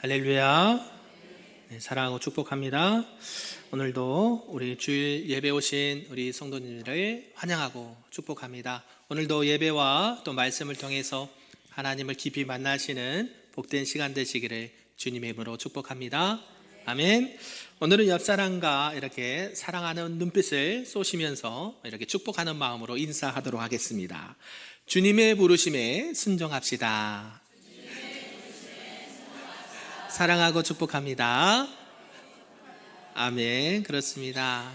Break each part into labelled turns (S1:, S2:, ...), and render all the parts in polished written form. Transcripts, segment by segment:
S1: 할렐루야. 네, 사랑하고 축복합니다. 오늘도 우리 주일 예배 오신 우리 성도님들을 환영하고 축복합니다. 오늘도 예배와 또 말씀을 통해서 하나님을 깊이 만나시는 복된 시간 되시기를 주님의 이름으로 축복합니다. 아멘. 오늘은 옆사람과 이렇게 사랑하는 눈빛을 쏘시면서 이렇게 축복하는 마음으로 인사하도록 하겠습니다. 주님의 부르심에 순종합시다. 사랑하고 축복합니다. 아멘. 그렇습니다.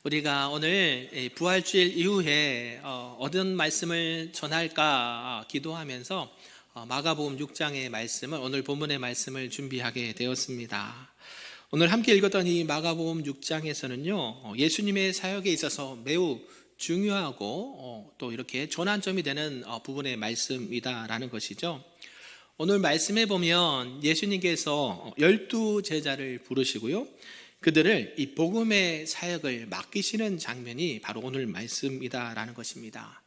S1: 우리가 오늘 부활주일 이후에 어떤 말씀을 전할까 기도하면서 마가복음 6장의 말씀을, 오늘 본문의 말씀을 준비하게 되었습니다. 오늘 함께 읽었던 이 마가복음 6장에서는요, 예수님의 사역에 있어서 매우 중요하고 또 이렇게 전환점이 되는 부분의 말씀이다라는 것이죠. 오늘 말씀에 보면 예수님께서 12제자를 부르시고요, 그들을 이 복음의 사역을 맡기시는 장면이 바로 오늘 말씀이다라는 것입니다.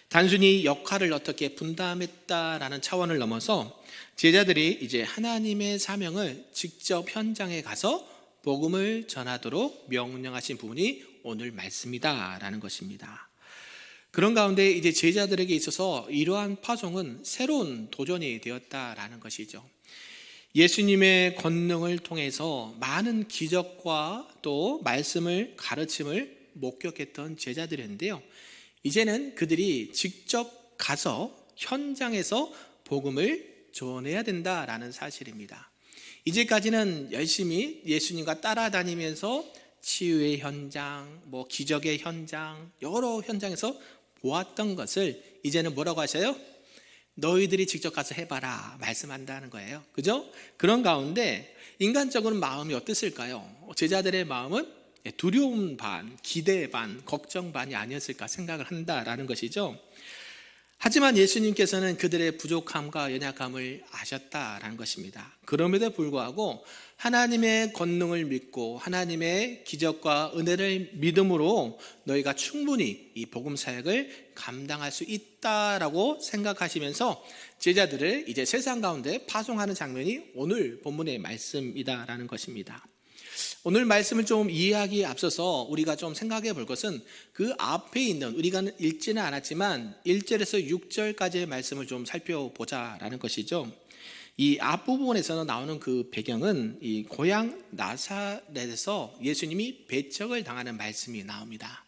S1: 단순히 역할을 어떻게 분담했다라는 차원을 넘어서 제자들이 이제 하나님의 사명을 직접 현장에 가서 복음을 전하도록 명령하신 부분이 오늘 말씀이다라는 것입니다. 그런 가운데 이제 제자들에게 있어서 이러한 파송은 새로운 도전이 되었다라는 것이죠. 예수님의 권능을 통해서 많은 기적과 또 말씀을, 가르침을 목격했던 제자들인데요, 이제는 그들이 직접 가서 현장에서 복음을 전해야 된다라는 사실입니다. 이제까지는 열심히 예수님과 따라다니면서 치유의 현장, 기적의 현장, 여러 현장에서 보았던 것을 이제는 뭐라고 하셔요? 너희들이 직접 가서 해봐라 말씀한다는 거예요. 그죠? 그런 가운데 인간적으로 마음이 어땠을까요? 제자들의 마음은 두려움 반, 기대 반, 걱정 반이 아니었을까 생각을 한다라는 것이죠. 하지만 예수님께서는 그들의 부족함과 연약함을 아셨다라는 것입니다. 그럼에도 불구하고 하나님의 권능을 믿고 하나님의 기적과 은혜를 믿음으로 너희가 충분히 이 복음 사역을 감당할 수 있다라고 생각하시면서 제자들을 이제 세상 가운데 파송하는 장면이 오늘 본문의 말씀이다라는 것입니다. 오늘 말씀을 좀 이해하기에 앞서서 우리가 좀 생각해 볼 것은 그 앞에 있는, 우리가 읽지는 않았지만 1절에서 6절까지의 말씀을 좀 살펴보자라는 것이죠. 이 앞부분에서는 나오는 그 배경은 이 고향 나사렛에서 예수님이 배척을 당하는 말씀이 나옵니다.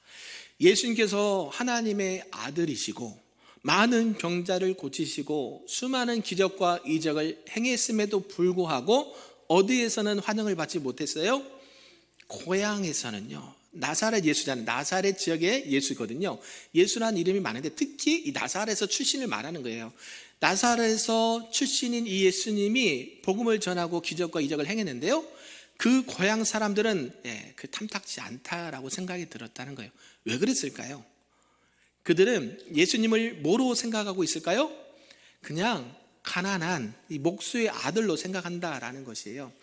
S1: 예수님께서 하나님의 아들이시고 많은 병자를 고치시고 수많은 기적과 이적을 행했음에도 불구하고 어디에서는 환영을 받지 못했어요? 고향에서는요. 나사렛 예수잖아요. 나사렛 지역의 예수거든요. 예수라는 이름이 많은데 특히 이 나사렛에서 출신을 말하는 거예요. 나사렛에서 출신인 이 예수님이 복음을 전하고 기적과 이적을 행했는데요, 그 고향 사람들은 그 탐탁지 않다라고 생각이 들었다는 거예요. 왜 그랬을까요? 그들은 예수님을 뭐로 생각하고 있을까요? 그냥 가난한 이 목수의 아들로 생각한다라는 것이에요.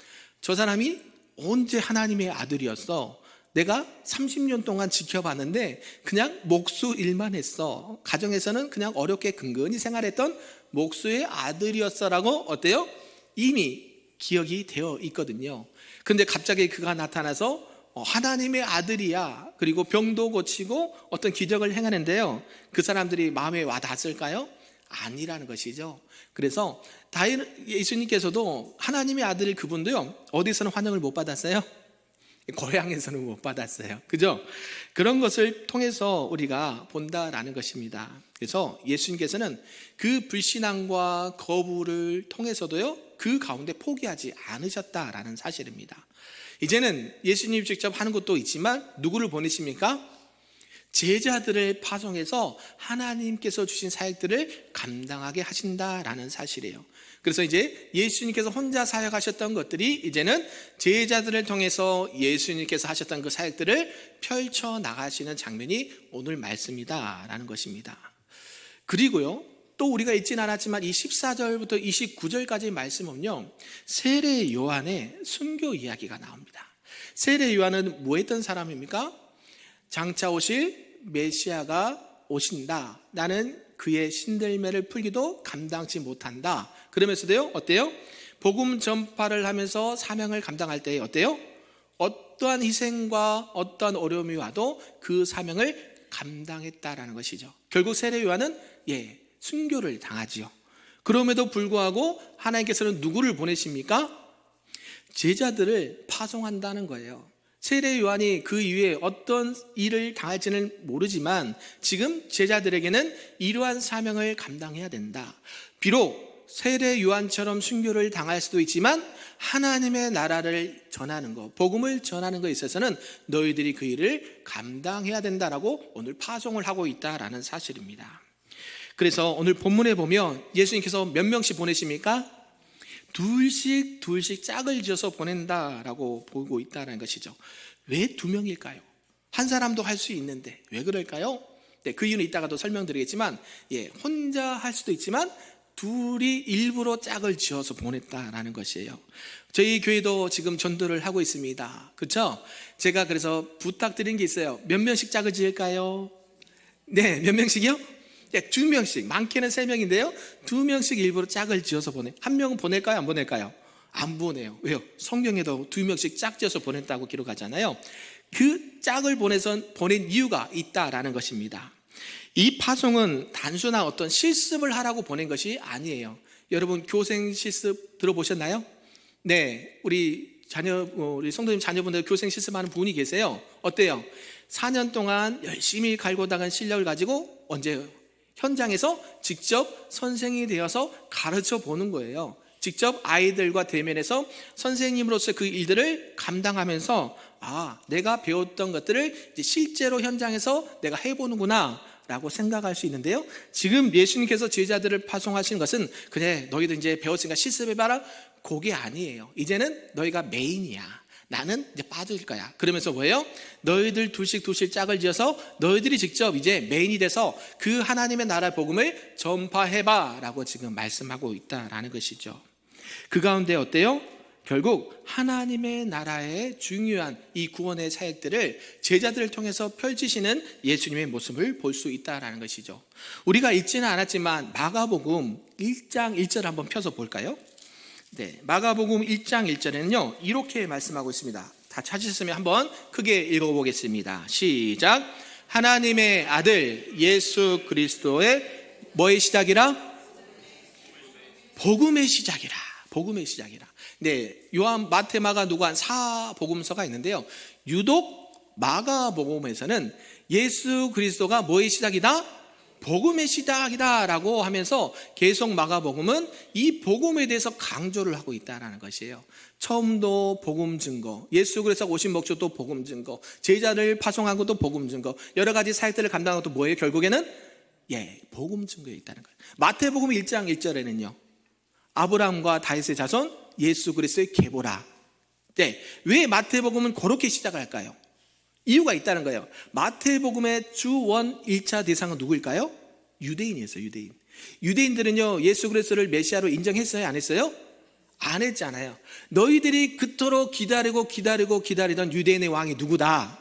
S1: 저 사람이 언제 하나님의 아들이었어? 내가 30년 동안 지켜봤는데 그냥 목수 일만 했어. 가정에서는 그냥 어렵게 근근히 생활했던 목수의 아들이었어라고 어때요? 이미 기억이 되어 있거든요. 근데 갑자기 그가 나타나서 하나님의 아들이야, 그리고 병도 고치고 어떤 기적을 행하는데요, 그 사람들이 마음에 와 닿았을까요? 아니라는 것이죠. 그래서 예수님께서도 하나님의 아들 그분도요, 어디서는 환영을 못 받았어요? 고향에서는 못 받았어요. 그죠? 그런 것을 통해서 우리가 본다라는 것입니다. 그래서 예수님께서는 그 불신앙과 거부를 통해서도요, 그 가운데 포기하지 않으셨다라는 사실입니다. 이제는 예수님이 직접 하는 것도 있지만 누구를 보내십니까? 제자들을 파송해서 하나님께서 주신 사역들을 감당하게 하신다라는 사실이에요. 그래서 이제 예수님께서 혼자 사역하셨던 것들이 이제는 제자들을 통해서 예수님께서 하셨던 그 사역들을 펼쳐 나가시는 장면이 오늘 말씀이다라는 것입니다. 그리고요, 또 우리가 읽진 않았지만 이 14절부터 29절까지의 말씀은요, 세례 요한의 순교 이야기가 나옵니다. 세례 요한은 뭐 했던 사람입니까? 장차 오실 메시아가 오신다, 나는 그의 신들매를 풀기도 감당치 못한다, 그러면서도요 어때요? 복음 전파를 하면서 사명을 감당할 때 어때요? 어떠한 희생과 어떠한 어려움이 와도 그 사명을 감당했다라는 것이죠. 결국 세례 요한은 순교를 당하지요. 그럼에도 불구하고 하나님께서는 누구를 보내십니까? 제자들을 파송한다는 거예요. 세례 요한이 그 이후에 어떤 일을 당할지는 모르지만 지금 제자들에게는 이러한 사명을 감당해야 된다. 비록 세례 요한처럼 순교를 당할 수도 있지만 하나님의 나라를 전하는 것, 복음을 전하는 것에 있어서는 너희들이 그 일을 감당해야 된다라고 오늘 파송을 하고 있다라는 사실입니다. 그래서 오늘 본문에 보면 예수님께서 몇 명씩 보내십니까? 둘씩 짝을 지어서 보낸다라고 보고 있다는 것이죠. 왜 2명일까요? 한 사람도 할 수 있는데 왜 그럴까요? 그 이유는 이따가도 설명드리겠지만 혼자 할 수도 있지만 둘이 일부러 짝을 지어서 보냈다라는 것이에요. 저희 교회도 지금 전도를 하고 있습니다. 그렇죠? 제가 그래서 부탁드린 게 있어요. 몇 명씩 짝을 지을까요? 네, 몇 명씩이요? 2명씩, 많게는 3명인데요 2명씩 일부러 짝을 지어서 보내. 한 명은 보낼까요? 안 보낼까요? 안 보내요. 왜요? 성경에도 2명씩 짝 지어서 보냈다고 기록하잖아요. 그 짝을 보낸 이유가 있다라는 것입니다. 이 파송은 단순한 어떤 실습을 하라고 보낸 것이 아니에요. 여러분 교생 실습 들어보셨나요? 네, 우리 성도님 자녀분들 교생 실습하는 분이 계세요. 어때요? 4년 동안 열심히 갈고 닦은 실력을 가지고 언제 현장에서 직접 선생이 되어서 가르쳐 보는 거예요. 직접 아이들과 대면해서 선생님으로서 그 일들을 감당하면서 내가 배웠던 것들을 이제 실제로 현장에서 내가 해보는구나 라고 생각할 수 있는데요, 지금 예수님께서 제자들을 파송하신 것은 그래 너희들 이제 배웠으니까 실습해봐라, 그게 아니에요. 이제는 너희가 메인이야, 나는 이제 빠질 거야. 그러면서 뭐예요? 너희들 둘씩 짝을 지어서 너희들이 직접 이제 메인이 돼서 그 하나님의 나라 복음을 전파해봐 라고 지금 말씀하고 있다라는 것이죠. 그 가운데 어때요? 결국 하나님의 나라의 중요한 이 구원의 사역들을 제자들을 통해서 펼치시는 예수님의 모습을 볼 수 있다는 것이죠. 우리가 읽지는 않았지만 마가복음 1장 1절 한번 펴서 볼까요? 네, 마가복음 1장 1절에는요 이렇게 말씀하고 있습니다. 다 찾으셨으면 한번 크게 읽어보겠습니다. 시작. 하나님의 아들 예수 그리스도의 뭐의 시작이라? 복음의 시작이라. 복음의 시작이라. 네, 요한, 마태, 마가, 누가 4복음서가 있는데요, 유독 마가복음에서는 예수 그리스도가 뭐의 시작이다? 복음의 시작이다 라고 하면서 계속 마가복음은 이 복음에 대해서 강조를 하고 있다는 것이에요. 처음도 복음 증거, 예수 그리스도가 오신 목적도 복음 증거, 제자를 파송한 것도 복음 증거, 여러 가지 사역들을 감당한 것도 뭐예요? 결국에는 복음 증거에 있다는 거예요. 마태복음 1장 1절에는요 아브라함과 다윗의 자손 예수 그리스도의 계보라. 왜 마태복음은 그렇게 시작할까요? 이유가 있다는 거예요. 마태복음의 주원 1차 대상은 누구일까요? 유대인이었어요. 유대인들은요 예수 그리스도를 메시아로 인정했어요? 안 했어요? 안 했잖아요. 너희들이 그토록 기다리던 유대인의 왕이 누구다?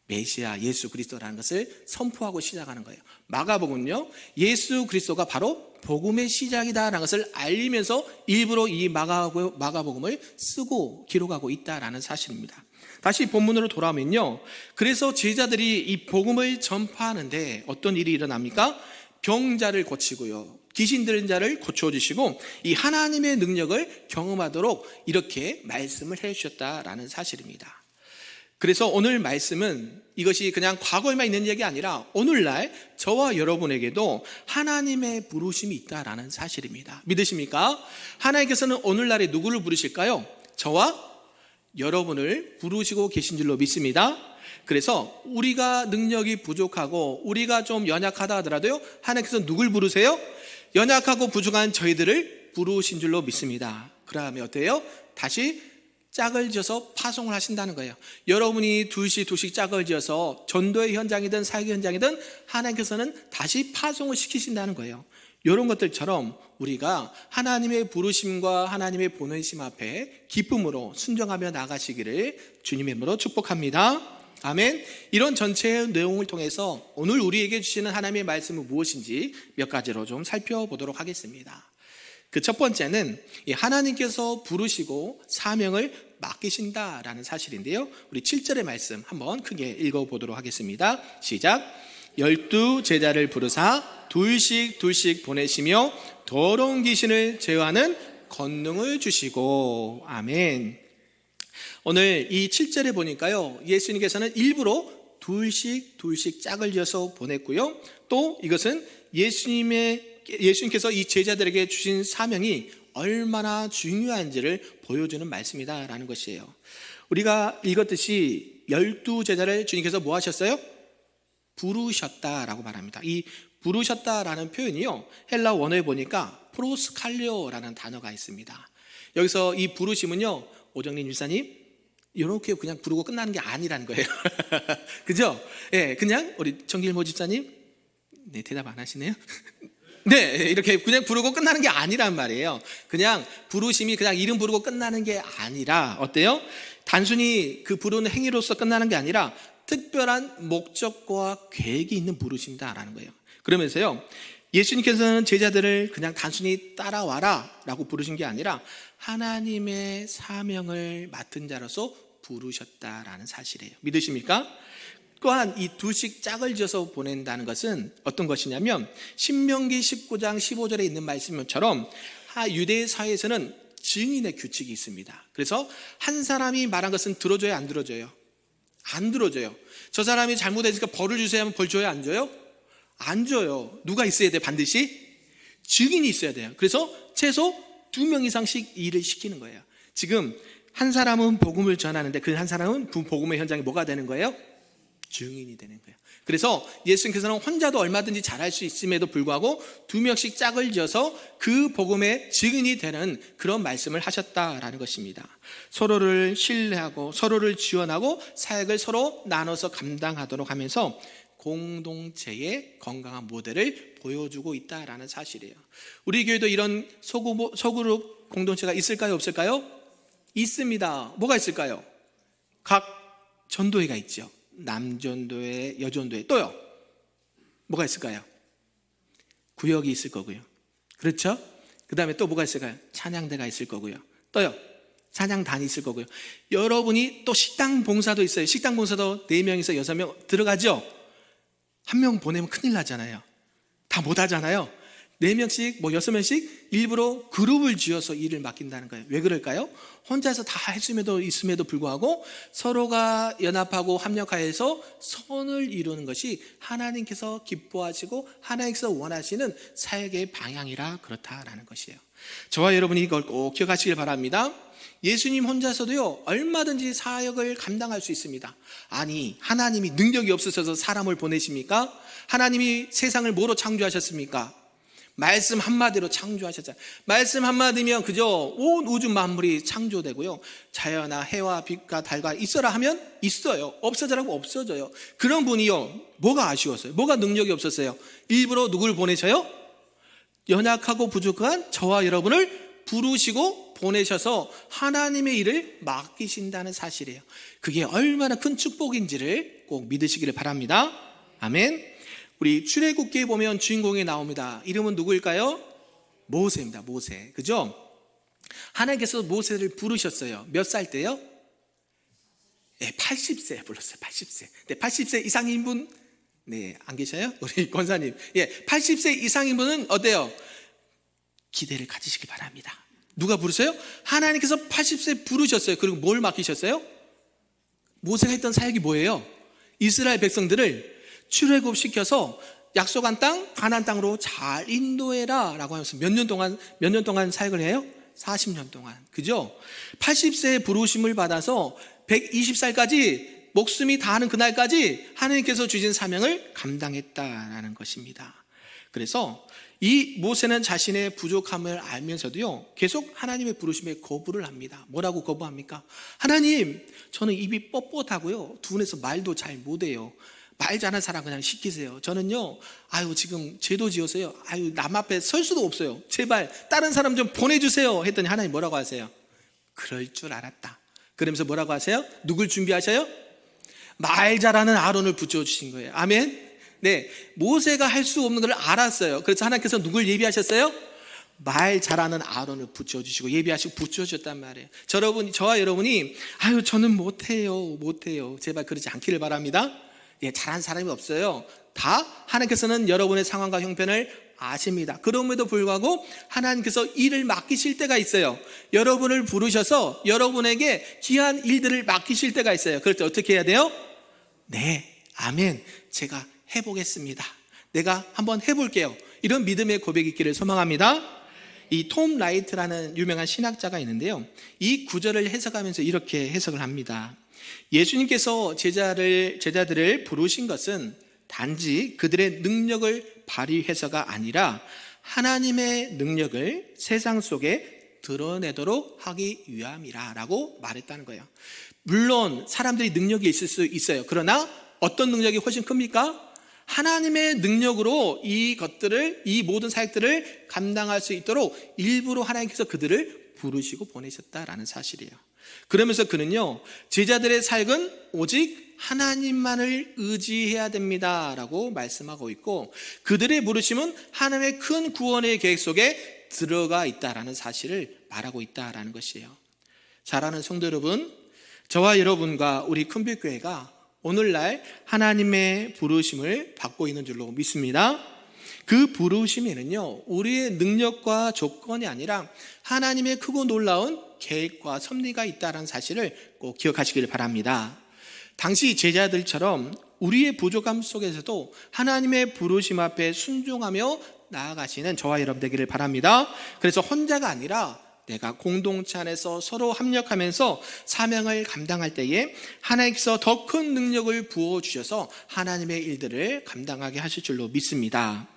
S1: 메시아 예수 그리스도라는 것을 선포하고 시작하는 거예요. 마가복음은요 예수 그리스도가 바로 복음의 시작이다라는 것을 알리면서 일부러 이 마가복음을 쓰고 기록하고 있다라는 사실입니다. 다시 본문으로 돌아오면요, 그래서 제자들이 이 복음을 전파하는데 어떤 일이 일어납니까? 병자를 고치고요, 귀신 들린 자를 고쳐주시고 이 하나님의 능력을 경험하도록 이렇게 말씀을 해주셨다라는 사실입니다. 그래서 오늘 말씀은 이것이 그냥 과거에만 있는 얘기 아니라 오늘날 저와 여러분에게도 하나님의 부르심이 있다라는 사실입니다. 믿으십니까? 하나님께서는 오늘날에 누구를 부르실까요? 저와 여러분을 부르시고 계신 줄로 믿습니다. 그래서 우리가 능력이 부족하고 우리가 좀 연약하다 하더라도요 하나님께서 누굴 부르세요? 연약하고 부족한 저희들을 부르신 줄로 믿습니다. 그러면 어때요? 다시 짝을 지어서 파송을 하신다는 거예요. 여러분이 둘씩 짝을 지어서 전도의 현장이든 사역 현장이든 하나님께서는 다시 파송을 시키신다는 거예요. 이런 것들처럼 우리가 하나님의 부르심과 하나님의 보내심 앞에 기쁨으로 순종하며 나가시기를 주님의 이름으로 축복합니다. 아멘. 이런 전체의 내용을 통해서 오늘 우리에게 주시는 하나님의 말씀은 무엇인지 몇 가지로 좀 살펴보도록 하겠습니다. 그 첫 번째는 하나님께서 부르시고 사명을 맡기신다라는 사실인데요. 우리 7절의 말씀 한번 크게 읽어보도록 하겠습니다. 시작. 12 제자를 부르사 둘씩 보내시며 더러운 귀신을 제어하는 권능을 주시고. 아멘. 오늘 이 7절에 보니까요, 예수님께서는 일부러 둘씩 짝을 지어서 보냈고요, 또 이것은 예수님께서 이 제자들에게 주신 사명이 얼마나 중요한지를 보여주는 말씀이다라는 것이에요. 우리가 읽었듯이 12 제자를 주님께서 뭐 하셨어요? 부르셨다라고 말합니다. 이 부르셨다라는 표현이요, 헬라 원어에 보니까 프로스칼리오라는 단어가 있습니다. 여기서 이 부르심은요, 오정린 유사님, 이렇게 그냥 부르고 끝나는 게 아니라는 거예요. 그죠? 예, 그냥 우리 정길모 집사님, 네, 대답 안 하시네요. 네, 이렇게 그냥 부르고 끝나는 게 아니란 말이에요. 그냥 부르심이 그냥 이름 부르고 끝나는 게 아니라, 어때요? 단순히 그 부르는 행위로서 끝나는 게 아니라 특별한 목적과 계획이 있는 부르심이다라는 거예요. 그러면서요, 예수님께서는 제자들을 그냥 단순히 따라와라 라고 부르신 게 아니라 하나님의 사명을 맡은 자로서 부르셨다라는 사실이에요. 믿으십니까? 또한 이 둘씩 짝을 지어서 보낸다는 것은 어떤 것이냐면, 신명기 19장 15절에 있는 말씀처럼 유대 사회에서는 증인의 규칙이 있습니다. 그래서 한 사람이 말한 것은 들어줘요, 안 들어줘요? 안 들어줘요. 저 사람이 잘못했으니까 벌을 주세요 하면 벌 줘요, 안 줘요? 안 줘요. 누가 있어야 돼? 반드시 증인이 있어야 돼요. 그래서 최소 2명 이상씩 일을 시키는 거예요. 지금 한 사람은 복음을 전하는데 그 한 사람은 복음의 현장에 뭐가 되는 거예요? 증인이 되는 거예요. 그래서 예수님께서는 혼자도 얼마든지 잘할 수 있음에도 불구하고 2명씩 짝을 지어서 그 복음의 증인이 되는 그런 말씀을 하셨다라는 것입니다. 서로를 신뢰하고 서로를 지원하고 사역을 서로 나눠서 감당하도록 하면서 공동체의 건강한 모델을 보여주고 있다라는 사실이에요. 우리 교회도 이런 소그룹 공동체가 있을까요, 없을까요? 있습니다. 뭐가 있을까요? 각 전도회가 있죠. 남전도회, 여전도회, 또요 뭐가 있을까요? 구역이 있을 거고요. 그렇죠? 그 다음에 또 뭐가 있을까요? 찬양대가 있을 거고요. 또요 찬양단이 있을 거고요. 여러분이 또 식당 봉사도 있어요. 식당 봉사도 4명에서 6명 들어가죠. 1명 보내면 큰일 나잖아요. 다 못 하잖아요. 4명씩 6명씩 일부러 그룹을 지어서 일을 맡긴다는 거예요. 왜 그럴까요? 혼자서 다 할 수 있음에도 불구하고 서로가 연합하고 합력하여서 선을 이루는 것이 하나님께서 기뻐하시고 하나님께서 원하시는 사역의 방향이라 그렇다라는 것이에요. 저와 여러분이 이걸 꼭 기억하시길 바랍니다. 예수님 혼자서도요, 얼마든지 사역을 감당할 수 있습니다. 아니, 하나님이 능력이 없으셔서 사람을 보내십니까? 하나님이 세상을 뭐로 창조하셨습니까? 말씀 한마디로 창조하셨잖아요. 말씀 한마디면 그저 온 우주 만물이 창조되고요, 자연아 해와 빛과 달과 있어라 하면 있어요, 없어져라고 없어져요. 그런 분이요, 뭐가 아쉬웠어요? 뭐가 능력이 없었어요? 일부러 누굴 보내셔요? 연약하고 부족한 저와 여러분을 부르시고 보내셔서 하나님의 일을 맡기신다는 사실이에요. 그게 얼마나 큰 축복인지를 꼭 믿으시기를 바랍니다. 아멘. 우리 출애굽기에 보면 주인공이 나옵니다. 이름은 누구일까요? 모세입니다. 모세. 그죠? 하나님께서 모세를 부르셨어요. 몇 살 때요? 네, 80세 불렀어요. 80세. 네, 80세 이상인 분, 네, 안 계셔요? 우리 권사님. 예, 80세 이상인 분은 어때요? 기대를 가지시기 바랍니다. 누가 부르세요? 하나님께서 80세 부르셨어요. 그리고 뭘 맡기셨어요? 모세가 했던 사역이 뭐예요? 이스라엘 백성들을 출애굽시켜서 약속한 땅, 가나안 땅으로 잘 인도해라 라고 하면서 몇 년 동안 사역을 해요? 40년 동안. 그죠? 80세의 부르심을 받아서 120살까지 목숨이 다하는 그날까지 하나님께서 주신 사명을 감당했다라는 것입니다. 그래서 이 모세는 자신의 부족함을 알면서도요, 계속 하나님의 부르심에 거부를 합니다. 뭐라고 거부합니까? 하나님, 저는 입이 뻣뻣하고요, 둔해서 말도 잘 못해요. 말 잘하는 사람 그냥 시키세요. 저는요, 지금 제도 지어서요, 남 앞에 설 수도 없어요. 제발 다른 사람 좀 보내주세요. 했더니 하나님 뭐라고 하세요? 그럴 줄 알았다. 그러면서 뭐라고 하세요? 누굴 준비하셔요? 말 잘하는 아론을 붙여주신 거예요. 아멘. 네, 모세가 할 수 없는 걸 알았어요. 그래서 하나님께서 누굴 예비하셨어요? 말 잘하는 아론을 붙여주시고 예비하시고 붙여주셨단 말이에요. 저와 여러분이 저는 못해요 제발 그러지 않기를 바랍니다. 잘하는 사람이 없어요. 다 하나님께서는 여러분의 상황과 형편을 아십니다. 그럼에도 불구하고 하나님께서 일을 맡기실 때가 있어요. 여러분을 부르셔서 여러분에게 귀한 일들을 맡기실 때가 있어요. 그럴 때 어떻게 해야 돼요? 네, 아멘, 제가 해보겠습니다. 내가 한번 해볼게요. 이런 믿음의 고백이 있기를 소망합니다. 이 톰 라이트라는 유명한 신학자가 있는데요, 이 구절을 해석하면서 이렇게 해석을 합니다. 예수님께서 제자들을 부르신 것은 단지 그들의 능력을 발휘해서가 아니라 하나님의 능력을 세상 속에 드러내도록 하기 위함이라고 말했다는 거예요. 물론 사람들이 능력이 있을 수 있어요. 그러나 어떤 능력이 훨씬 큽니까? 하나님의 능력으로 이 모든 사역들을 감당할 수 있도록 일부러 하나님께서 그들을 부르시고 보내셨다라는 사실이에요. 그러면서 그는요, 제자들의 사역은 오직 하나님만을 의지해야 됩니다 라고 말씀하고 있고, 그들의 부르심은 하나님의 큰 구원의 계획 속에 들어가 있다라는 사실을 말하고 있다라는 것이에요. 사랑하는 성도 여러분, 저와 여러분과 우리 큰빛교회가 오늘날 하나님의 부르심을 받고 있는 줄로 믿습니다. 그 부르심에는요, 우리의 능력과 조건이 아니라 하나님의 크고 놀라운 계획과 섭리가 있다는 사실을 꼭 기억하시길 바랍니다. 당시 제자들처럼 우리의 부족함 속에서도 하나님의 부르심 앞에 순종하며 나아가시는 저와 여러분 되기를 바랍니다. 그래서 혼자가 아니라 내가 공동체 안에서 서로 협력하면서 사명을 감당할 때에 하나님께서 더 큰 능력을 부어주셔서 하나님의 일들을 감당하게 하실 줄로 믿습니다.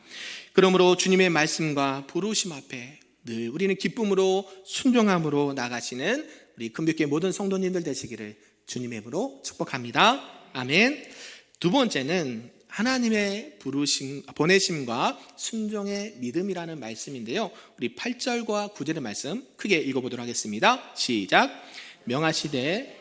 S1: 그러므로 주님의 말씀과 부르심 앞에 늘 우리는 기쁨으로 순종함으로 나가시는 우리 금빛교회 모든 성도님들 되시기를 주님의 이름으로 축복합니다. 아멘. 두 번째는 하나님의 보내심과 순종의 믿음이라는 말씀인데요, 우리 8절과 9절의 말씀 크게 읽어보도록 하겠습니다. 시작. 명하시되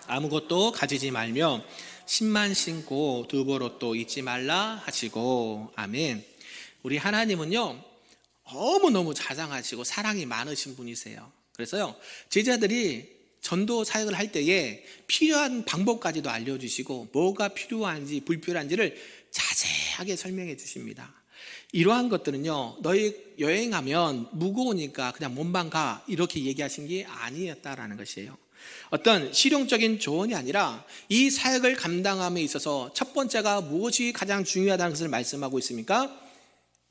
S1: 아무것도 가지지 말며 신만 신고 두보롯도 잊지 말라 하시고. 아멘. 우리 하나님은요, 너무너무 자상하시고 사랑이 많으신 분이세요. 그래서요, 제자들이 전도 사역을 할 때에 필요한 방법까지도 알려주시고 뭐가 필요한지 불필요한지를 자세하게 설명해 주십니다. 이러한 것들은요, 너희 여행하면 무거우니까 그냥 몸만 가 이렇게 얘기하신 게 아니었다라는 것이에요. 어떤 실용적인 조언이 아니라 이 사역을 감당함에 있어서 첫 번째가 무엇이 가장 중요하다는 것을 말씀하고 있습니까?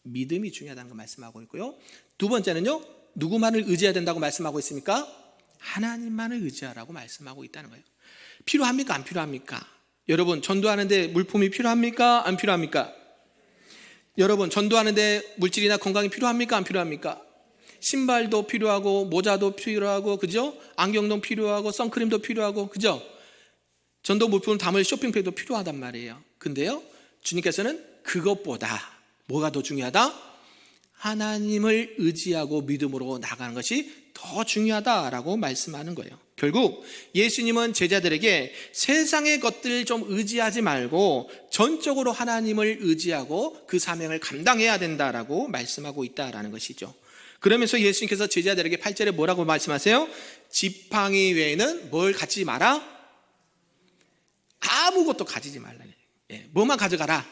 S1: 믿음이 중요하다는 걸 말씀하고 있고요, 두 번째는요, 누구만을 의지해야 된다고 말씀하고 있습니까? 하나님만을 의지하라고 말씀하고 있다는 거예요. 필요합니까? 안 필요합니까? 여러분, 전도하는데 물품이 필요합니까? 안 필요합니까? 여러분, 전도하는데 물질이나 건강이 필요합니까? 안 필요합니까? 신발도 필요하고 모자도 필요하고, 그죠? 안경도 필요하고 선크림도 필요하고, 그죠? 전도 물품을 담을 쇼핑백도 필요하단 말이에요. 근데요, 주님께서는 그것보다 뭐가 더 중요하다? 하나님을 의지하고 믿음으로 나가는 것이 더 중요하다라고 말씀하는 거예요. 결국 예수님은 제자들에게 세상의 것들을 좀 의지하지 말고 전적으로 하나님을 의지하고 그 사명을 감당해야 된다라고 말씀하고 있다라는 것이죠. 그러면서 예수님께서 제자들에게 8절에 뭐라고 말씀하세요? 지팡이 외에는 뭘 갖지 마라? 아무것도 가지지 말라. 뭐만 가져가라?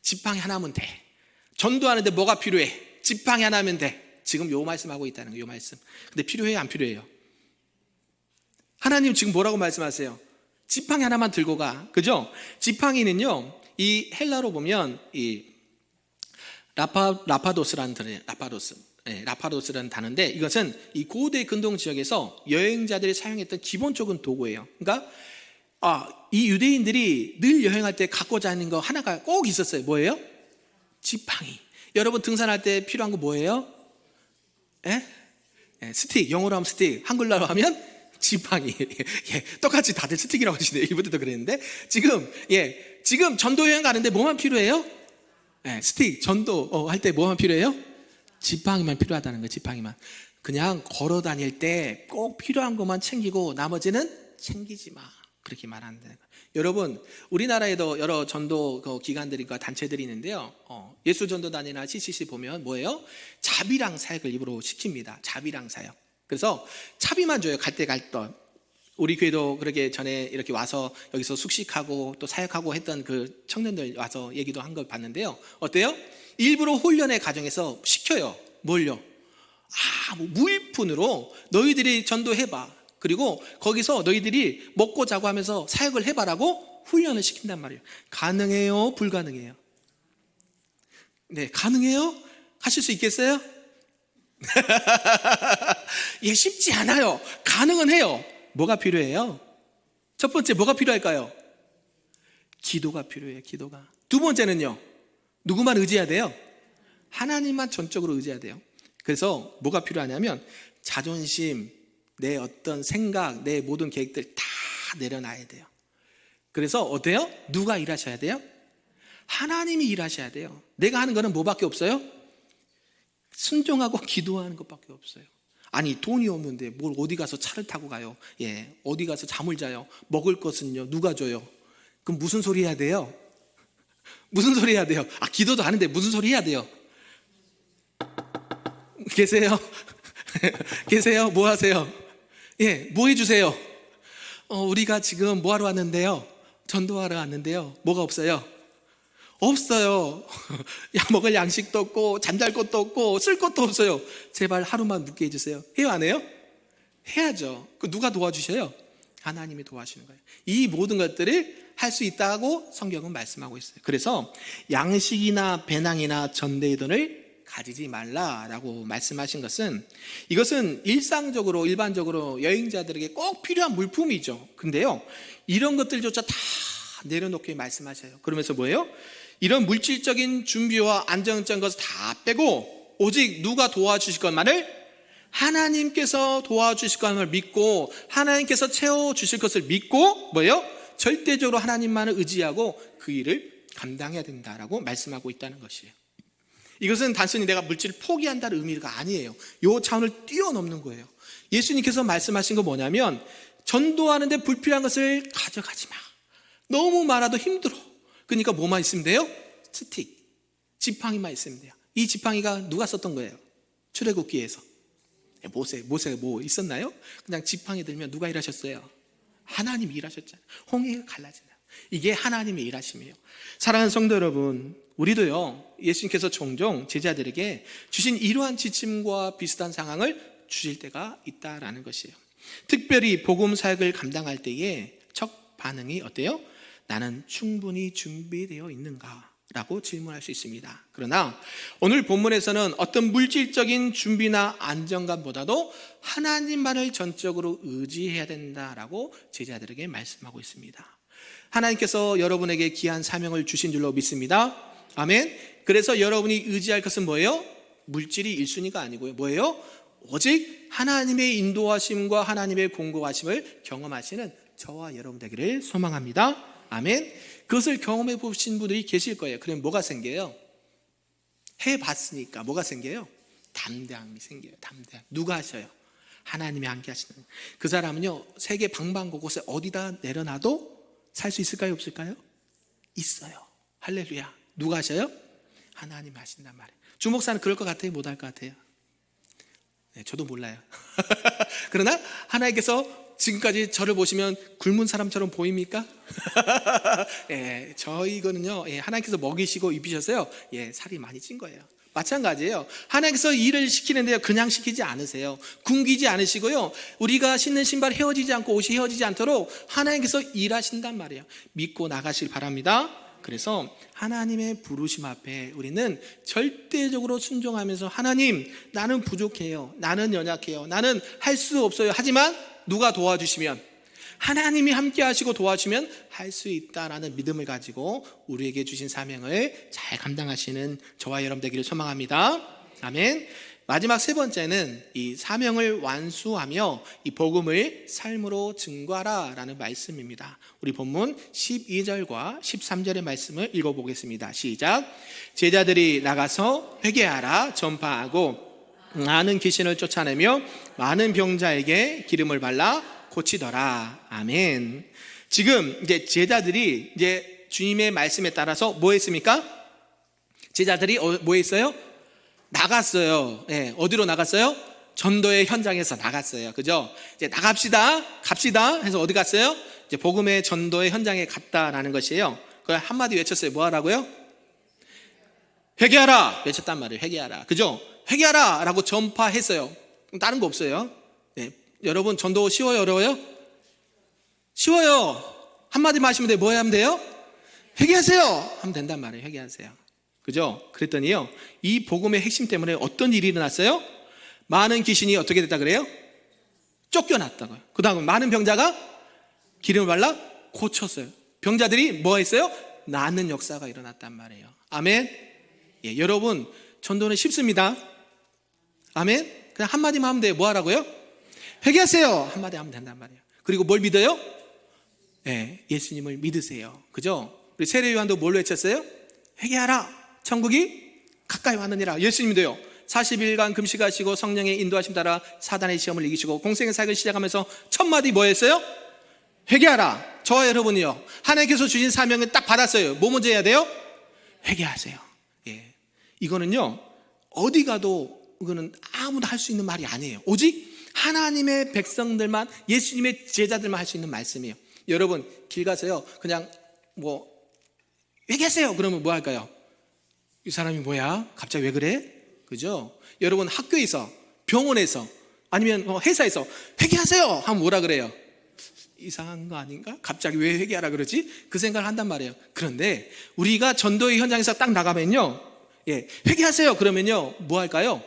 S1: 지팡이 하나면 돼. 전도하는데 뭐가 필요해? 지팡이 하나면 돼. 지금 요 말씀하고 있다는 거예요. 요 말씀. 근데 필요해요? 안 필요해요? 하나님 지금 뭐라고 말씀하세요? 지팡이 하나만 들고 가. 그죠? 지팡이는요, 이 헬라로 보면 이 라파도스라는 단어인데, 이것은 이 고대 근동 지역에서 여행자들이 사용했던 기본적인 도구예요. 그러니까 이 유대인들이 늘 여행할 때 갖고 다니는 거 하나가 꼭 있었어요. 뭐예요? 지팡이. 여러분 등산할 때 필요한 거 뭐예요? 스틱. 영어로 하면 스틱, 한글로 하면 지팡이. 똑같이 다들 스틱이라고 하시네요. 이분들도 그랬는데 지금 전도 여행 가는데 뭐만 필요해요? 스틱. 전도 할 때 뭐만 필요해요? 지팡이만 필요하다는 거예요. 지팡이만. 그냥 걸어 다닐 때 꼭 필요한 것만 챙기고 나머지는 챙기지 마. 그렇게 말하는 거예요. 여러분, 우리나라에도 여러 전도 기관들과 단체들이 있는데요. 예수 전도단이나 CCC 보면 뭐예요? 자비랑 사역을 입으로 시킵니다. 자비랑 사역. 그래서 차비만 줘요. 갈 때 갈 때. 우리 교회도 그렇게 전에 이렇게 와서 여기서 숙식하고 또 사역하고 했던 그 청년들 와서 얘기도 한 걸 봤는데요. 어때요? 일부러 훈련의 과정에서 시켜요. 뭘요? 뭐 무일푼으로 너희들이 전도해봐. 그리고 거기서 너희들이 먹고 자고 하면서 사역을 해봐라고 훈련을 시킨단 말이에요. 가능해요? 불가능해요? 네, 가능해요? 하실 수 있겠어요? 예, 쉽지 않아요. 가능은 해요. 뭐가 필요해요? 첫 번째 뭐가 필요할까요? 기도가 필요해요. 기도가. 두 번째는요, 누구만 의지해야 돼요? 하나님만 전적으로 의지해야 돼요. 그래서 뭐가 필요하냐면 자존심, 내 어떤 생각, 내 모든 계획들 다 내려놔야 돼요. 그래서 어때요? 누가 일하셔야 돼요? 하나님이 일하셔야 돼요. 내가 하는 거는 뭐밖에 없어요? 순종하고 기도하는 것밖에 없어요. 아니, 돈이 없는데 뭘 어디 가서 차를 타고 가요? 예, 어디 가서 잠을 자요? 먹을 것은요, 누가 줘요? 그럼 무슨 소리 해야 돼요? 무슨 소리 해야 돼요? 기도도 하는데 무슨 소리 해야 돼요? 계세요? 계세요? 뭐 하세요? 예, 뭐 해주세요? 우리가 지금 뭐 하러 왔는데요? 전도하러 왔는데요. 뭐가 없어요? 없어요. 먹을 양식도 없고 잠잘 것도 없고 쓸 것도 없어요. 제발 하루만 묵게 해주세요. 해요, 안 해요? 해야죠. 그 누가 도와주셔요? 하나님이 도와주시는 거예요. 이 모든 것들을 할 수 있다고 성경은 말씀하고 있어요. 그래서 양식이나 배낭이나 전대의 돈을 가지지 말라라고 말씀하신 것은, 이것은 일상적으로 일반적으로 여행자들에게 꼭 필요한 물품이죠. 근데요, 이런 것들조차 다 내려놓게 말씀하셔요. 그러면서 뭐예요? 이런 물질적인 준비와 안정적인 것을 다 빼고 오직 누가 도와주실 것만을, 하나님께서 도와주실 것만을 믿고 하나님께서 채워주실 것을 믿고 뭐예요? 절대적으로 하나님만을 의지하고 그 일을 감당해야 된다라고 말씀하고 있다는 것이에요. 이것은 단순히 내가 물질을 포기한다는 의미가 아니에요. 이 차원을 뛰어넘는 거예요. 예수님께서 말씀하신 거 뭐냐면, 전도하는데 불필요한 것을 가져가지 마. 너무 많아도 힘들어. 그러니까 뭐만 있으면 돼요? 스틱, 지팡이만 있으면 돼요. 이 지팡이가 누가 썼던 거예요? 출애굽기에서 모세가 뭐 있었나요? 그냥 지팡이 들면 누가 일하셨어요? 하나님이 일하셨잖아요. 홍해가 갈라진다. 이게 하나님의 일하심이에요. 사랑하는 성도 여러분, 우리도요, 예수님께서 종종 제자들에게 주신 이러한 지침과 비슷한 상황을 주실 때가 있다라는 것이에요. 특별히 복음 사역을 감당할 때에 첫 반응이 어때요? 나는 충분히 준비되어 있는가? 라고 질문할 수 있습니다. 그러나 오늘 본문에서는 어떤 물질적인 준비나 안정감보다도 하나님만을 전적으로 의지해야 된다라고 제자들에게 말씀하고 있습니다. 하나님께서 여러분에게 귀한 사명을 주신 줄로 믿습니다. 아멘. 그래서 여러분이 의지할 것은 뭐예요? 물질이 1순위가 아니고요. 뭐예요? 오직 하나님의 인도하심과 하나님의 공고하심을 경험하시는 저와 여러분 되기를 소망합니다. 아멘. 그것을 경험해 보신 분들이 계실 거예요. 그럼 뭐가 생겨요? 해봤으니까 뭐가 생겨요? 담대함이 생겨요. 담대함. 누가 하셔요? 하나님이 함께 하시는. 그 사람은요, 세계 방방곳곳에 어디다 내려놔도 살 수 있을까요? 없을까요? 있어요. 할렐루야. 누가 하셔요? 하나님이 하신단 말이에요. 주목사는 그럴 것 같아요? 못할 것 같아요? 네, 저도 몰라요. 그러나 하나님께서 지금까지 저를 보시면 굶은 사람처럼 보입니까? 예, 저희거는요, 예, 하나님께서 먹이시고 입히셔서요, 예, 살이 많이 찐 거예요. 마찬가지예요. 하나님께서 일을 시키는데요, 그냥 시키지 않으세요. 굶기지 않으시고요, 우리가 신는 신발 헤어지지 않고 옷이 헤어지지 않도록 하나님께서 일하신단 말이에요. 믿고 나가실 바랍니다. 그래서 하나님의 부르심 앞에 우리는 절대적으로 순종하면서, 하나님, 나는 부족해요, 나는 연약해요, 나는 할 수 없어요. 하지만 누가 도와주시면, 하나님이 함께 하시고 도와주시면 할 수 있다라는 믿음을 가지고 우리에게 주신 사명을 잘 감당하시는 저와 여러분 되기를 소망합니다. 아멘. 마지막 세 번째는 이 사명을 완수하며 이 복음을 삶으로 증거하라 라는 말씀입니다. 우리 본문 12절과 13절의 말씀을 읽어보겠습니다. 시작. 제자들이 나가서 회개하라 전파하고 많은 귀신을 쫓아내며 많은 병자에게 기름을 발라 고치더라. 아멘. 지금 이제 제자들이 이제 주님의 말씀에 따라서 뭐 했습니까? 제자들이 뭐 했어요? 나갔어요. 네, 어디로 나갔어요? 전도의 현장에서 나갔어요. 그죠? 이제 갑시다 해서 어디 갔어요? 이제 복음의 전도의 현장에 갔다라는 것이에요. 그걸 한마디 외쳤어요. 뭐 하라고요? 회개하라! 외쳤단 말이에요. 회개하라. 그죠? 회개하라! 라고 전파했어요. 다른 거 없어요. 네, 여러분, 전도 쉬워요? 어려워요? 쉬워요. 한마디만 하시면 돼요. 뭐 하면 돼요? 회개하세요! 하면 된단 말이에요. 회개하세요. 그죠? 그랬더니요, 이 복음의 핵심 때문에 어떤 일이 일어났어요? 많은 귀신이 어떻게 됐다 그래요? 쫓겨났다고요. 그 다음 많은 병자가 기름을 발라 고쳤어요. 병자들이 뭐 했어요? 낫는 역사가 일어났단 말이에요. 아멘. 예, 여러분, 전도는 쉽습니다. 아멘. 그냥 한마디만 하면 돼요. 뭐 하라고요? 회개하세요. 한마디 하면 된단 말이에요. 그리고 뭘 믿어요? 예, 예수님을 믿으세요. 그죠? 우리 세례 요한도 뭘로 외쳤어요? 회개하라. 천국이 가까이 왔느니라. 예수님도요, 40일간 금식하시고 성령의 인도하심 따라 사단의 시험을 이기시고 공생의 사역을 시작하면서 첫 마디 뭐 했어요? 회개하라. 저와 여러분이요, 하나님께서 주신 사명을 딱 받았어요. 뭐 먼저 해야 돼요? 회개하세요. 예, 이거는요, 어디 가도 이거는 아무도 할 수 있는 말이 아니에요. 오직 하나님의 백성들만, 예수님의 제자들만 할 수 있는 말씀이에요. 여러분, 길 가서요, 그냥 뭐 회개하세요 그러면 뭐 할까요? 이 사람이 뭐야? 갑자기 왜 그래? 그죠? 여러분, 학교에서, 병원에서, 아니면 회사에서 회개하세요 하면 뭐라 그래요? 이상한 거 아닌가? 갑자기 왜 회개하라 그러지? 그 생각을 한단 말이에요. 그런데 우리가 전도의 현장에서 딱 나가면요, 예, 회개하세요 그러면요, 뭐 할까요?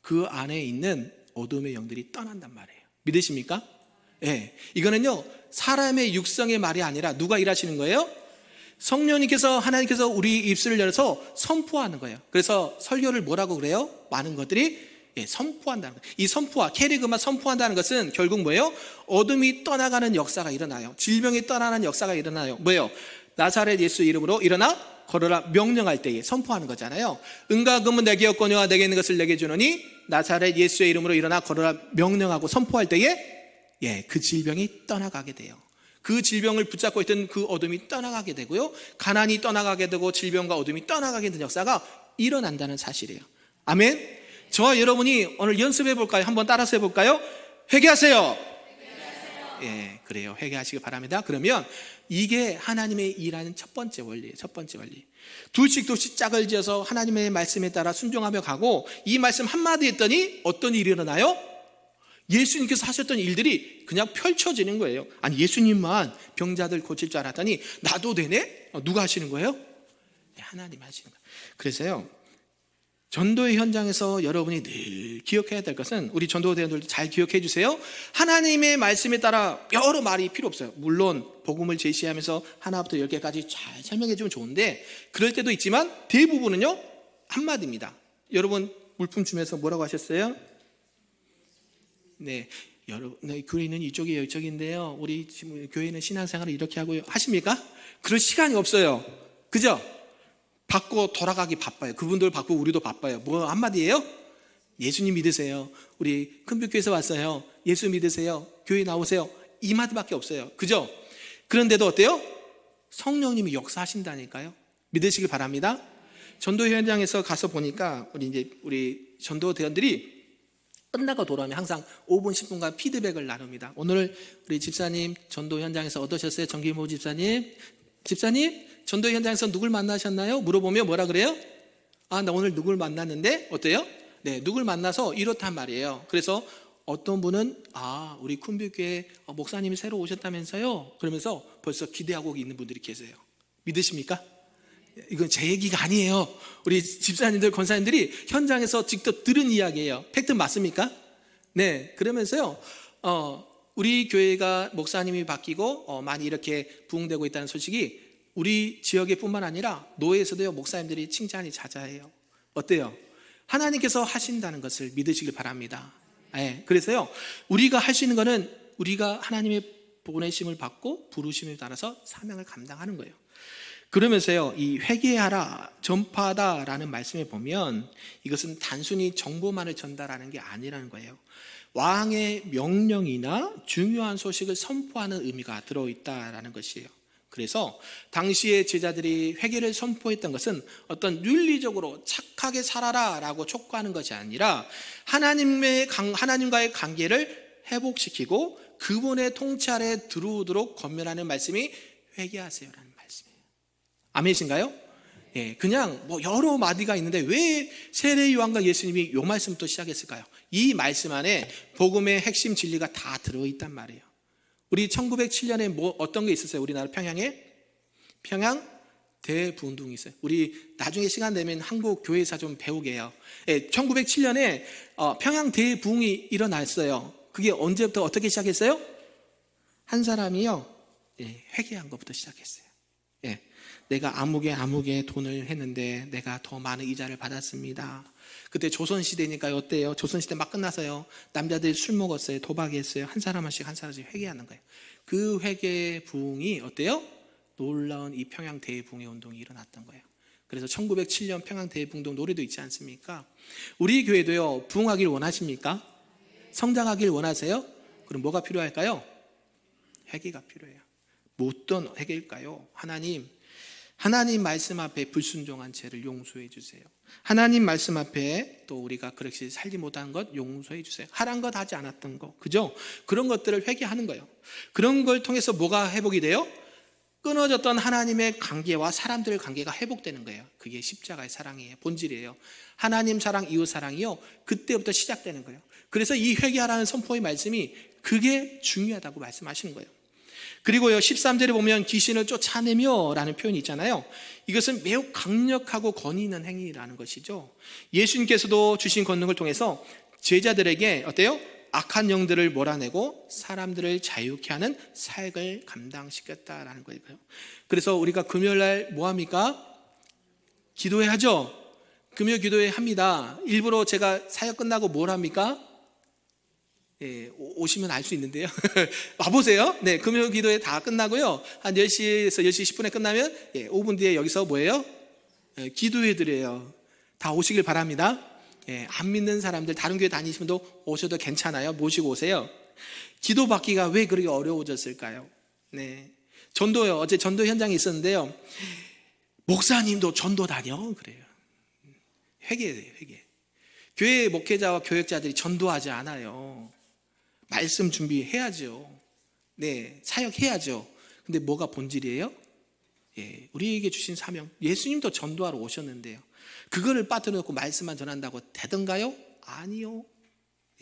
S1: 그 안에 있는 어둠의 영들이 떠난단 말이에요. 믿으십니까? 예, 이거는요, 사람의 육성의 말이 아니라 누가 일하시는 거예요? 성령님께서, 하나님께서 우리 입술을 열어서 선포하는 거예요. 그래서 설교를 뭐라고 그래요? 많은 것들이, 예, 선포한다는 거예요. 이 선포와 캐리그마 선포한다는 것은 결국 뭐예요? 어둠이 떠나가는 역사가 일어나요. 질병이 떠나는 역사가 일어나요. 뭐예요? 나사렛 예수 이름으로 일어나 걸어라 명령할 때에 선포하는 거잖아요. 은과 금은 내게 없거니와 내게 있는 것을 내게 주노니 나사렛 예수의 이름으로 일어나 걸어라 명령하고 선포할 때에, 예, 그 질병이 떠나가게 돼요. 그 질병을 붙잡고 있던 그 어둠이 떠나가게 되고요, 가난이 떠나가게 되고 질병과 어둠이 떠나가게 되는 역사가 일어난다는 사실이에요. 아멘. 저와 여러분이 오늘 연습해 볼까요? 한번 따라서 해볼까요? 회개하세요. 예, 그래요. 회개하시기 바랍니다. 그러면 이게 하나님의 일하는 첫 번째 원리예요. 첫 번째 원리. 둘씩 짝을 지어서 하나님의 말씀에 따라 순종하며 가고, 이 말씀 한마디 했더니 어떤 일이 일어나요? 예수님께서 하셨던 일들이 그냥 펼쳐지는 거예요. 아니, 예수님만 병자들 고칠 줄 알았더니 나도 되네? 누가 하시는 거예요? 네, 하나님 하시는 거예요. 그래서요, 전도의 현장에서 여러분이 늘 기억해야 될 것은, 우리 전도대원들도 잘 기억해 주세요. 하나님의 말씀에 따라 여러 말이 필요 없어요. 물론 복음을 제시하면서 하나부터 10개까지 잘 설명해 주면 좋은데, 그럴 때도 있지만 대부분은요, 한마디입니다. 여러분, 물품 주면서 뭐라고 하셨어요? 네, 여러분, 네, 교회는 이쪽이에요, 이쪽인데요, 우리 지금 교회는 신앙생활을 이렇게 하고요 하십니까? 그럴 시간이 없어요. 그죠? 받고 돌아가기 바빠요. 그분들 바쁘고 우리도 바빠요. 뭐 한마디예요? 예수님 믿으세요. 우리 큰빛교회에서 왔어요. 예수 믿으세요. 교회 나오세요. 이 마디밖에 없어요. 그죠? 그런데도 어때요? 성령님이 역사하신다니까요. 믿으시길 바랍니다. 전도 현장에서 가서 보니까 우리 전도 대원들이 끝나고 돌아오면 항상 5분 10분간 피드백을 나눕니다. 오늘 우리 집사님 전도 현장에서 어떠셨어요? 정기모 집사님 전도 현장에서 누굴 만나셨나요? 물어보면 뭐라 그래요? 아, 나 오늘 누굴 만났는데 어때요? 네, 누굴 만나서 이렇단 말이에요. 그래서 어떤 분은 우리 쿤뷰교회 목사님이 새로 오셨다면서요? 그러면서 벌써 기대하고 있는 분들이 계세요. 믿으십니까? 이건 제 얘기가 아니에요. 우리 집사님들, 권사님들이 현장에서 직접 들은 이야기예요. 팩트 맞습니까? 네, 그러면서요, 우리 교회가 목사님이 바뀌고 많이 이렇게 부흥되고 있다는 소식이 우리 지역에 뿐만 아니라 노예에서도요, 목사님들이 칭찬이 자자해요. 어때요? 하나님께서 하신다는 것을 믿으시길 바랍니다. 네, 그래서요, 우리가 할 수 있는 거는 우리가 하나님의 보내심을 받고 부르심에 따라서 사명을 감당하는 거예요. 그러면서요, 이 회개하라, 전파하다라는 말씀에 보면 이것은 단순히 정보만을 전달하는 게 아니라는 거예요. 왕의 명령이나 중요한 소식을 선포하는 의미가 들어있다라는 것이에요. 그래서 당시의 제자들이 회개를 선포했던 것은 어떤 윤리적으로 착하게 살아라라고 촉구하는 것이 아니라 하나님과의 관계를 회복시키고 그분의 통치 아래 들어오도록 권면하는 말씀이 회개하세요라는 말씀이에요. 아멘이신가요? 예, 그냥 뭐 여러 마디가 있는데 왜 세례 요한과 예수님이 이 말씀부터 시작했을까요? 이 말씀 안에 복음의 핵심 진리가 다 들어있단 말이에요. 우리 1907년에 어떤 게 있었어요? 우리나라 평양에? 평양 대부운동이 있어요. 우리 나중에 시간 되면 한국 교회사 좀 배우게 해요. 예, 1907년에 평양 대부흥이 일어났어요. 그게 언제부터 어떻게 시작했어요? 한 사람이요, 예, 회개한 것부터 시작했어요. 예, 내가 아무개 돈을 했는데 내가 더 많은 이자를 받았습니다. 그때 조선시대니까 어때요? 조선시대 막 끝나서요, 남자들이 술 먹었어요, 도박했어요. 한 사람씩 회개하는 거예요. 그 회개 부흥이 어때요? 놀라운 이 평양 대부흥의 운동이 일어났던 거예요. 그래서 1907년 평양 대부흥동 노래도 있지 않습니까? 우리 교회도요, 부흥하길 원하십니까? 성장하길 원하세요? 그럼 뭐가 필요할까요? 회개가 필요해요. 뭐 어떤 회개일까요? 하나님 말씀 앞에 불순종한 죄를 용서해 주세요. 하나님 말씀 앞에 또 우리가 그렇게 살지 못한 것 용서해 주세요. 하란 것 하지 않았던 것, 그죠? 그런 것들을 회개하는 거예요. 그런 걸 통해서 뭐가 회복이 돼요? 끊어졌던 하나님의 관계와 사람들의 관계가 회복되는 거예요. 그게 십자가의 사랑이에요. 본질이에요. 하나님 사랑, 이웃 사랑이요, 그때부터 시작되는 거예요. 그래서 이 회개하라는 선포의 말씀이 그게 중요하다고 말씀하시는 거예요. 그리고요, 13절에 보면 귀신을 쫓아내며 라는 표현이 있잖아요. 이것은 매우 강력하고 권위 있는 행위라는 것이죠. 예수님께서도 주신 권능을 통해서 제자들에게 어때요? 악한 영들을 몰아내고 사람들을 자유케 하는 사역을 감당시켰다라는 거예요. 그래서 우리가 금요일날 뭐합니까? 기도회하죠. 금요 기도회 합니다. 일부러 제가 사역 끝나고 뭘 합니까? 예, 오시면 알 수 있는데요. 와보세요. 네, 금요 기도회 다 끝나고요, 한 10시에서 10시 10분에 끝나면 5분 뒤에 여기서 뭐예요? 기도회 드려요. 다 오시길 바랍니다. 예, 안 믿는 사람들 다른 교회 다니시면 오셔도 괜찮아요. 모시고 오세요. 기도 받기가 왜 그렇게 어려워졌을까요? 네, 전도요. 어제 전도 현장에 있었는데요, 목사님도 전도 다녀? 그래요. 회개돼요, 회개. 교회 목회자와 교역자들이 전도하지 않아요. 말씀 준비해야죠. 네, 사역해야죠. 근데 뭐가 본질이에요? 예, 우리에게 주신 사명, 예수님도 전도하러 오셨는데요, 그거를 빠뜨려놓고 말씀만 전한다고 되던가요? 아니요.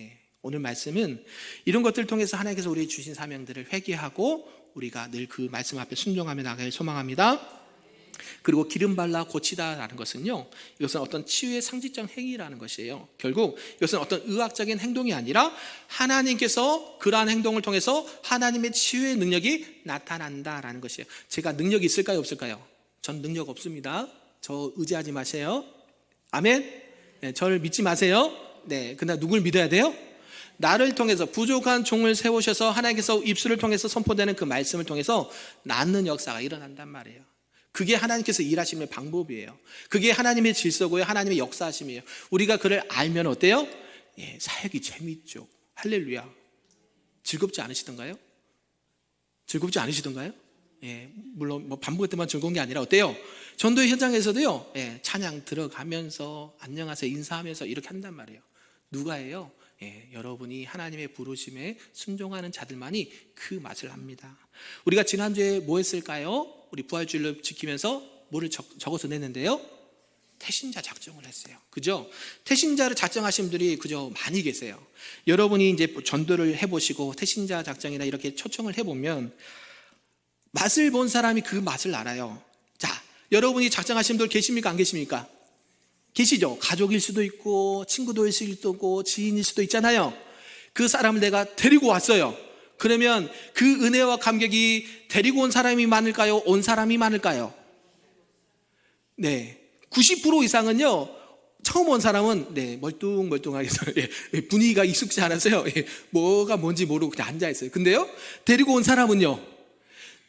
S1: 예, 오늘 말씀은 이런 것들을 통해서 하나님께서 우리에게 주신 사명들을 회개하고 우리가 늘 그 말씀 앞에 순종하며 나가길 소망합니다. 그리고 기름 발라 고치다라는 것은요, 이것은 어떤 치유의 상징적 행위라는 것이에요. 결국 이것은 어떤 의학적인 행동이 아니라 하나님께서 그러한 행동을 통해서 하나님의 치유의 능력이 나타난다라는 것이에요. 제가 능력이 있을까요, 없을까요? 전 능력 없습니다. 저 의지하지 마세요. 아멘. 네, 저를 믿지 마세요. 네, 근데 누굴 믿어야 돼요? 나를 통해서 부족한 종을 세우셔서 하나님께서 입술을 통해서 선포되는 그 말씀을 통해서 낫는 역사가 일어난단 말이에요. 그게 하나님께서 일하시는 방법이에요. 그게 하나님의 질서고요, 하나님의 역사하심이에요. 우리가 그를 알면 어때요? 예, 사역이 재미있죠. 할렐루야. 즐겁지 않으시던가요? 즐겁지 않으시던가요? 예, 물론 뭐 반복할 때만 즐거운 게 아니라 어때요? 전도의 현장에서도요, 예, 찬양 들어가면서 안녕하세요 인사하면서 이렇게 한단 말이에요. 누가 해요? 예, 여러분이 하나님의 부르심에 순종하는 자들만이 그 맛을 합니다. 우리가 지난주에 뭐 했을까요? 우리 부활주일을 지키면서 뭐를 적어서 냈는데요, 태신자 작정을 했어요. 그죠? 태신자를 작정하신 분들이 그저 많이 계세요. 여러분이 이제 전도를 해보시고 태신자 작정이나 이렇게 초청을 해보면 맛을 본 사람이 그 맛을 알아요. 자, 여러분이 작정하신 분들 계십니까, 안 계십니까? 계시죠? 가족일 수도 있고 친구도일 수도 있고 지인일 수도 있잖아요. 그 사람을 내가 데리고 왔어요. 그러면 그 은혜와 감격이 데리고 온 사람이 많을까요? 온 사람이 많을까요? 네, 90% 이상은요, 처음 온 사람은 네, 멀뚱멀뚱하게 분위기가 익숙지 않아서요, 뭐가 뭔지 모르고 그냥 앉아있어요. 근데요, 데리고 온 사람은요,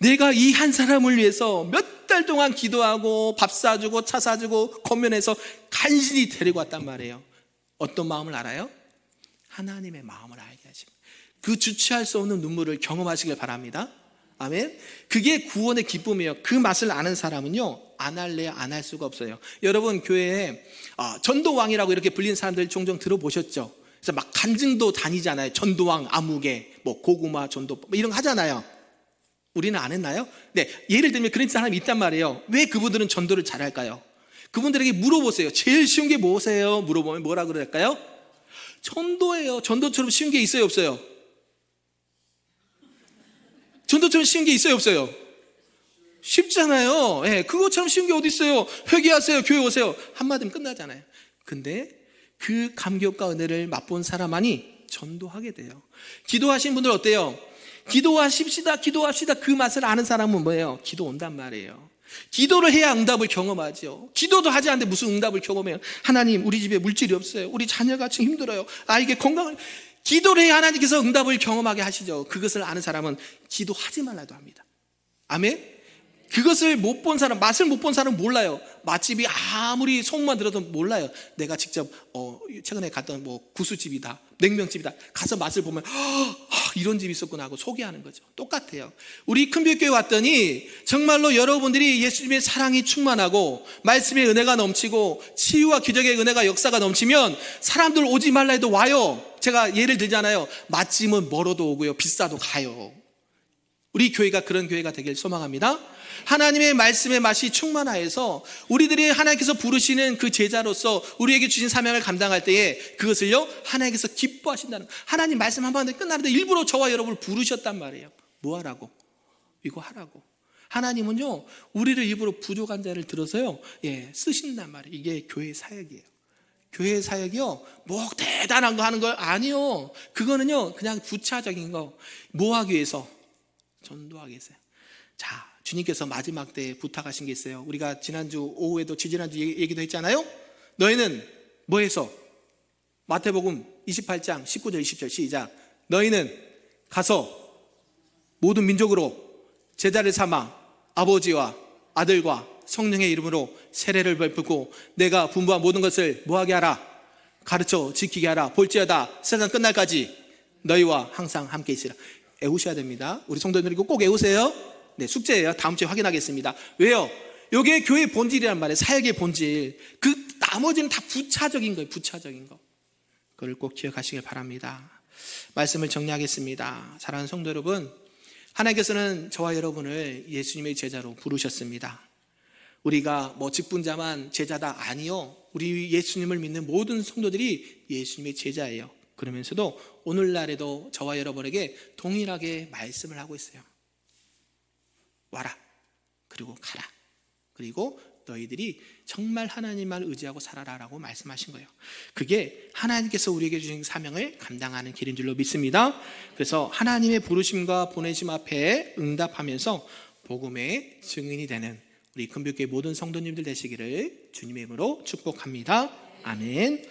S1: 내가 이 한 사람을 위해서 몇 달 동안 기도하고 밥 사주고 차 사주고 건면해서 간신히 데리고 왔단 말이에요. 어떤 마음을 알아요? 하나님의 마음을 알게 하십니다. 그 주체할 수 없는 눈물을 경험하시길 바랍니다. 아멘. 그게 구원의 기쁨이에요. 그 맛을 아는 사람은요, 안 할래야 안 할 수가 없어요. 여러분 교회에 전도왕이라고 이렇게 불리는 사람들 종종 들어보셨죠? 그래서 막 간증도 다니잖아요. 전도왕 아무개, 뭐 고구마 전도 뭐 이런 거 하잖아요. 우리는 안 했나요? 네, 예를 들면 그런 사람이 있단 말이에요. 왜 그분들은 전도를 잘할까요? 그분들에게 물어보세요. 제일 쉬운 게 뭐세요? 물어보면 뭐라 그럴까요? 전도예요. 전도처럼 쉬운 게 있어요, 없어요? 전도처럼 쉬운 게 있어요, 없어요? 쉽잖아요. 예, 그것처럼 쉬운 게 어디 있어요? 회개하세요, 교회 오세요. 한마디면 끝나잖아요. 근데 그 감격과 은혜를 맛본 사람만이 전도하게 돼요. 기도하신 분들 어때요? 기도하십시다, 기도합시다. 그 맛을 아는 사람은 뭐예요? 기도 온단 말이에요. 기도를 해야 응답을 경험하죠. 기도도 하지 않는데 무슨 응답을 경험해요? 하나님, 우리 집에 물질이 없어요. 우리 자녀가 지금 힘들어요. 아이게 건강을. 기도를 해야 하나님께서 응답을 경험하게 하시죠. 그것을 아는 사람은 기도하지 말라도 합니다. 아멘? 그것을 못 본 사람, 맛을 못 본 사람은 몰라요. 맛집이 아무리 소문만 들어도 몰라요. 내가 직접 최근에 갔던 뭐 구수집이다, 냉면집이다 가서 맛을 보면 이런 집이 있었구나 하고 소개하는 거죠. 똑같아요. 우리 큰별교회 왔더니 정말로 여러분들이 예수님의 사랑이 충만하고 말씀의 은혜가 넘치고 치유와 기적의 은혜가 역사가 넘치면 사람들 오지 말라 해도 와요. 제가 예를 들잖아요. 맛집은 멀어도 오고요, 비싸도 가요. 우리 교회가 그런 교회가 되길 소망합니다. 하나님의 말씀의 맛이 충만하여서 우리들이 하나님께서 부르시는 그 제자로서 우리에게 주신 사명을 감당할 때에 그것을요, 하나님께서 기뻐하신다는, 하나님 말씀 한번 하는데 끝나는데 일부러 저와 여러분을 부르셨단 말이에요. 뭐 하라고? 이거 하라고. 하나님은요, 우리를 일부러 부족한 자를 들어서요, 쓰신단 말이에요. 이게 교회 사역이에요. 교회 사역이요, 뭐 대단한 거 하는 거 아니요. 그거는요, 그냥 부차적인 거. 뭐 하기 위해서? 전도하기 위해서. 자, 주님께서 마지막 때에 부탁하신 게 있어요. 우리가 지난주 오후에도 지지난주 얘기도 했잖아요. 너희는 뭐해서? 마태복음 28장 19절 20절 시작. 너희는 가서 모든 민족으로 제자를 삼아 아버지와 아들과 성령의 이름으로 세례를 베푸고 내가 분부한 모든 것을 뭐하게 하라? 가르쳐 지키게 하라. 볼지어다 세상 끝날까지 너희와 항상 함께 있으라. 애우셔야 됩니다. 우리 성도님들 이거 꼭 애우세요. 네, 숙제예요. 다음 주에 확인하겠습니다. 왜요? 이게 교회의 본질이란 말이에요. 사역의 본질. 그 나머지는 다 부차적인 거예요. 부차적인 거. 그걸 꼭 기억하시길 바랍니다. 말씀을 정리하겠습니다. 사랑하는 성도 여러분, 하나님께서는 저와 여러분을 예수님의 제자로 부르셨습니다. 우리가 뭐 직분자만 제자다 아니요. 우리 예수님을 믿는 모든 성도들이 예수님의 제자예요. 그러면서도 오늘날에도 저와 여러분에게 동일하게 말씀을 하고 있어요. 와라. 그리고 가라. 그리고 너희들이 정말 하나님만 의지하고 살아라라고 말씀하신 거예요. 그게 하나님께서 우리에게 주신 사명을 감당하는 길인 줄로 믿습니다. 그래서 하나님의 부르심과 보내심 앞에 응답하면서 복음의 증인이 되는 우리 금빛교회 모든 성도님들 되시기를 주님의 이름으로 축복합니다. 아멘.